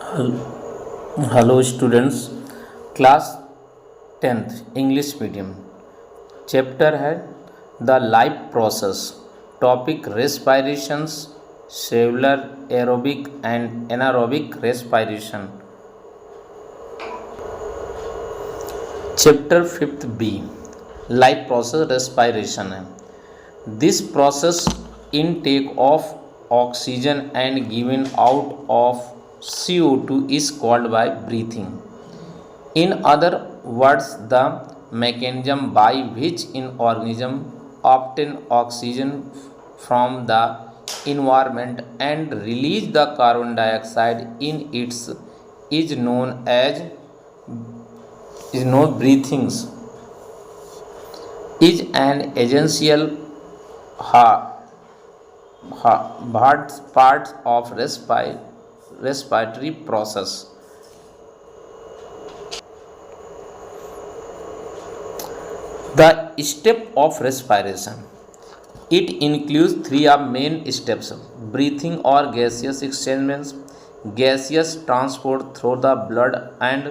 Hello students, class 10th English medium. Chapter है the life process. Topic respirations, cellular aerobic and anaerobic respiration. Chapter 5th B life process respiration है. This process intake of oxygen and given out of CO2 is called by breathing. In other words, the mechanism by which an organism obtain oxygen from the environment and release the carbon dioxide in its is known as breathings. Is an essential part of respiratory process. The step of respiration. It includes three main steps: breathing or gaseous exchange, gaseous transport through the blood, and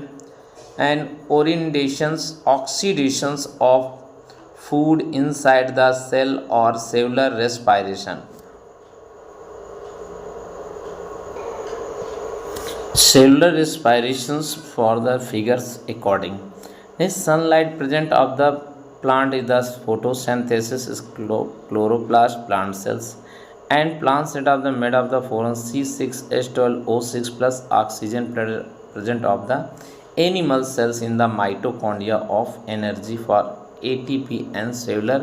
oxidations of food inside the cell or cellular respiration. Cellular respirations for the figures according. The sunlight present of the plant is the photosynthesis is chloroplast plant cells, and plant cell of the made of the foreign C6H12O6 plus oxygen present of the animal cells in the mitochondria of energy for ATP and cellular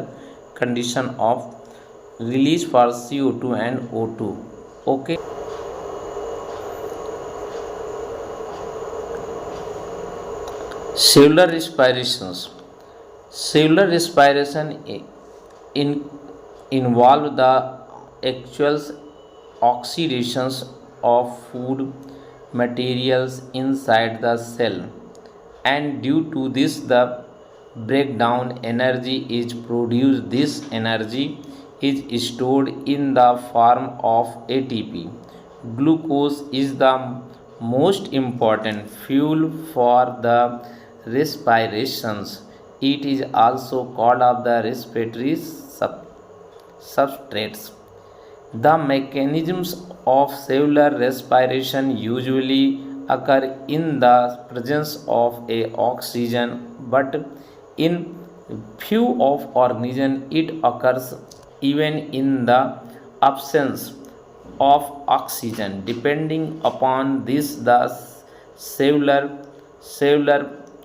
condition of release for CO2 and O2. Okay. Cellular respirations. Cellular respiration involve the actual oxidations of food materials inside the cell, and due to this the breakdown energy is produced. This energy is stored in the form of ATP. Glucose is the most important fuel for the respirations. It is also called of the respiratory substrates. The mechanisms of cellular respiration usually occur in the presence of a oxygen, but in few of organisms it occurs even in the absence of oxygen. Depending upon this, the cellular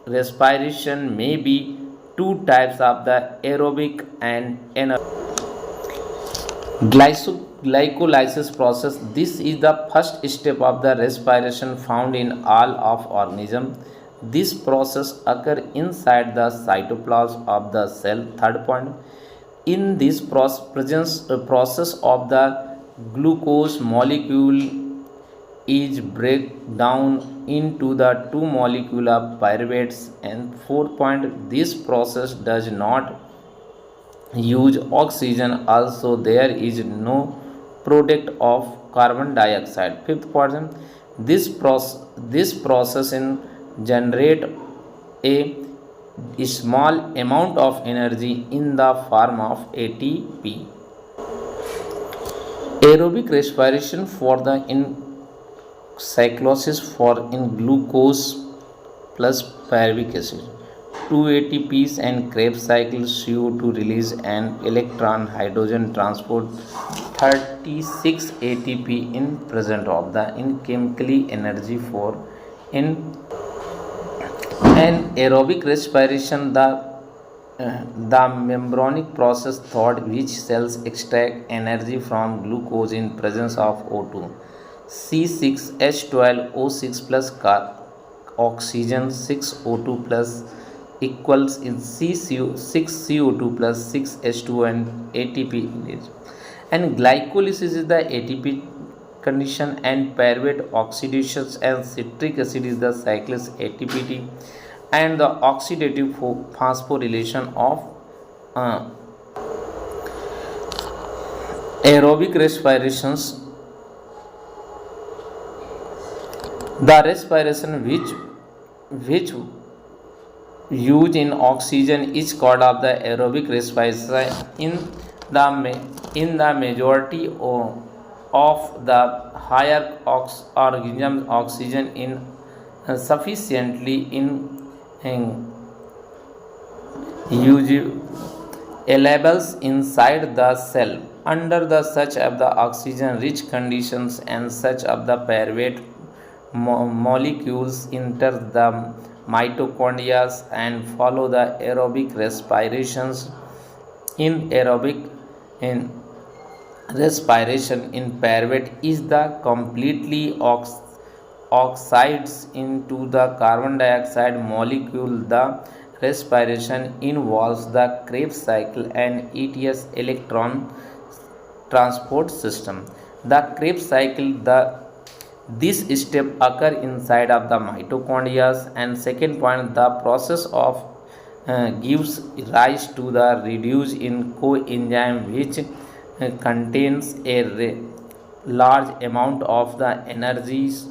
respiration may be two types of the aerobic and anaerobic. Glycolysis process. This is the first step of the respiration found in all of organism. This process occur inside the cytoplasm of the cell. Third point, in this process of the glucose molecule is break down into the two molecule of pyruvates. And fourth point, this process does not use oxygen, also there is no product of carbon dioxide. Fifth point, this process in generate a small amount of energy in the form of ATP. Aerobic respiration for the cyclosis for in glucose plus pyruvic acid. 2 ATPs and Krebs cycle CO2 release and electron hydrogen transport 36 ATP in present of the in chemically energy for in an aerobic respiration. The membranic process thought which cells extract energy from glucose in presence of O2. C6H12O6 plus oxygen 6O2 plus equals in 6CO2 plus 6H2 and ATP. And glycolysis is the ATP condition, and pyruvate oxidations and citric acid is the cyclase ATPT, and the oxidative phosphorylation of aerobic respirations. The respiration which use in oxygen is called of the aerobic respiration. In the majority of the higher organisms, oxygen in sufficiently in levels inside the cell under the such of the oxygen rich conditions, and such of the pyruvate molecules enter the mitochondria and follow the aerobic respirations. In aerobic in respiration in pyruvate is the completely oxides into the carbon dioxide molecule. The respiration involves the Krebs cycle and ETS electron transport system. The Krebs cycle, this step occur inside of the mitochondria. And second point, the process of gives rise to the reduce in coenzyme which contains a large amount of the energies.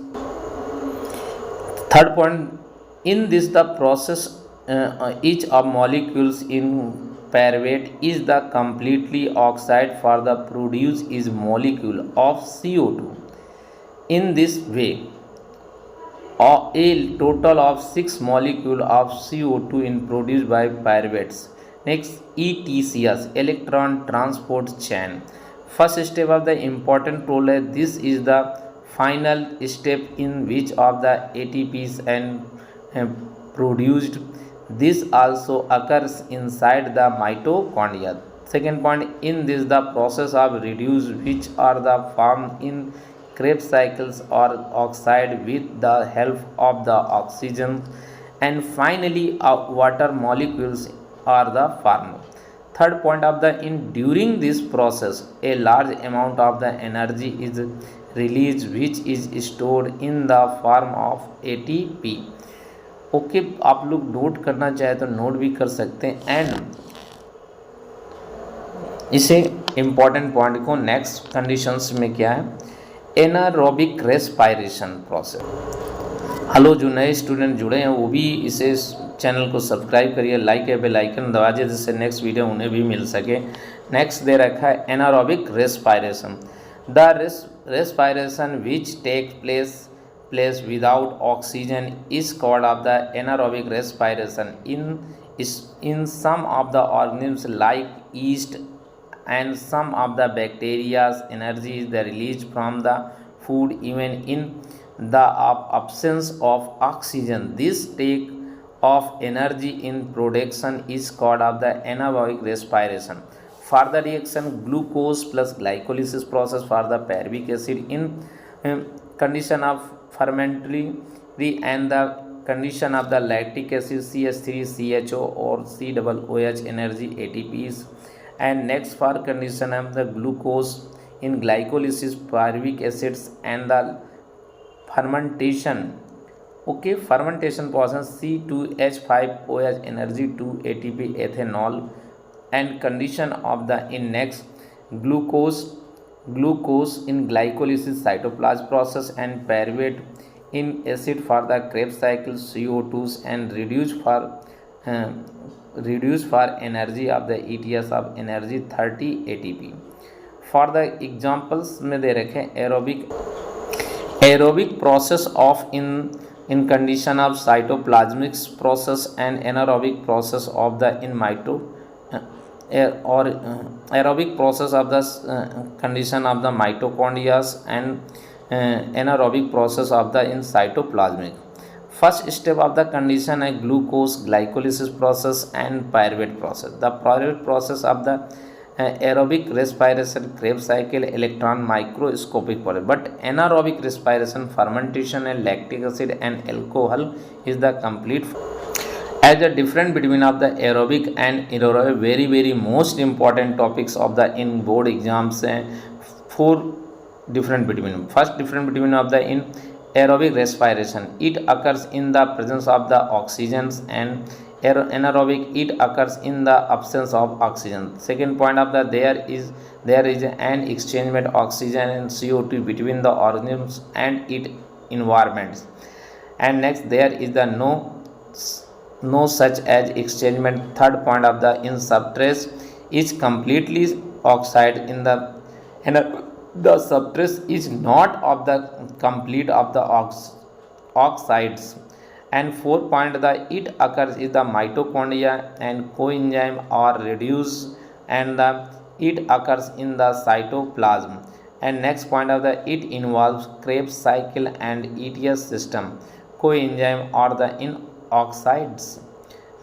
Third point, in this the process each of molecules in pyruvate is the completely oxide for the produce is molecule of CO2. In this way, a total of 6 molecule of CO2 in produced by pyruvates. Next, ETCS, electron transport chain. First step of the important role. This is the final step in which of the ATPs and produced. This also occurs inside the mitochondria. Second point, in this the process of reduce which are the formed in Krebs cycles or oxide with the help of the oxygen. And finally water molecules are the formed. Third point of the in during this process a large amount of the energy is released which is stored in the form of ATP. Okay आप लोग note करना चाहे तो note भी कर सकते हैं। And इसे इम्पॉर्टेंट पॉइंट को नेक्स्ट कंडीशंस में क्या है, एनारोबिक रेस्पायरेशन प्रोसेस। हेलो, जो नए स्टूडेंट जुड़े हैं वो भी इसे चैनल को सब्सक्राइब करिए, लाइक या बेल आइकन दबा दीजिए जिससे नेक्स्ट वीडियो उन्हें भी मिल सके। नेक्स्ट दे रखा है anaerobic respiration, the respiration which take place without oxygen is called of the anaerobic respiration. In some of the organisms like yeast and some of the bacteria's energy is the released from the food even in the absence of oxygen. This take of energy in production is called of the anaerobic respiration. For the reaction glucose plus glycolysis process for the pyruvic acid in condition of fermentary and the condition of the lactic acid CH3CHO or COOH energy ATPs. And next for condition of the glucose in glycolysis pyruvic acids and the fermentation. Okay, fermentation process C2H5OH energy 2 ATP ethanol. And condition of the in next glucose in glycolysis cytoplasm process and pyruvate in acid for the Krebs cycle CO2s and reduce for energy of the ETS of energy 30 ATP. For the examples में दे रखे aerobic process of in condition of cytoplasmic process and anaerobic process of the in or aerobic process of the condition of the mitochondria and anaerobic process of the in cytoplasmic. First step of the condition is glucose glycolysis process and pyruvate process. The pyruvate process of the aerobic respiration Krebs cycle electron microscopic process, but anaerobic respiration fermentation and lactic acid and alcohol is the complete. As the difference between of the aerobic and anaerobic very most important topics of the in board exams, four different between. First difference between of the in aerobic respiration, it occurs in the presence of the oxygens, and anaerobic it occurs in the absence of oxygen. Second point of the there is an exchange of oxygen and CO2 between the organisms, and it environments. And next there is the no such as experiment. Third point of the in subtrace is completely oxide in the and the subtrace is not of the complete of the oxides. And fourth point the it occurs is the mitochondria and coenzyme are reduced, and the it occurs in the cytoplasm. And next point of the it involves Krebs cycle and ETS system coenzyme or the in oxides.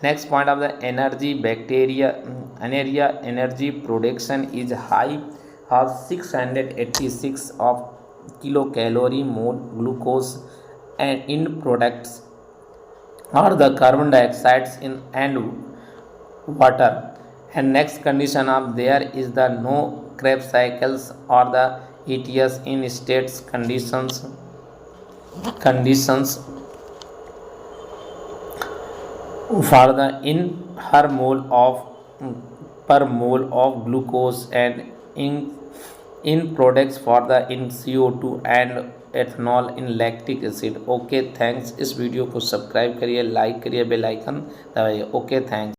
Next point of the energy bacteria energy production is high of 686 of kilocalorie mole glucose and in products or the carbon dioxides in and water. And next condition of there is the no Krebs cycles or the ETS in states conditions for the in her mole of per mole of glucose and in products for the in CO2 and ethanol in lactic acid. Okay thanks. इस video को subscribe करिए, like करिए, bell icon दबाइए। Okay thanks.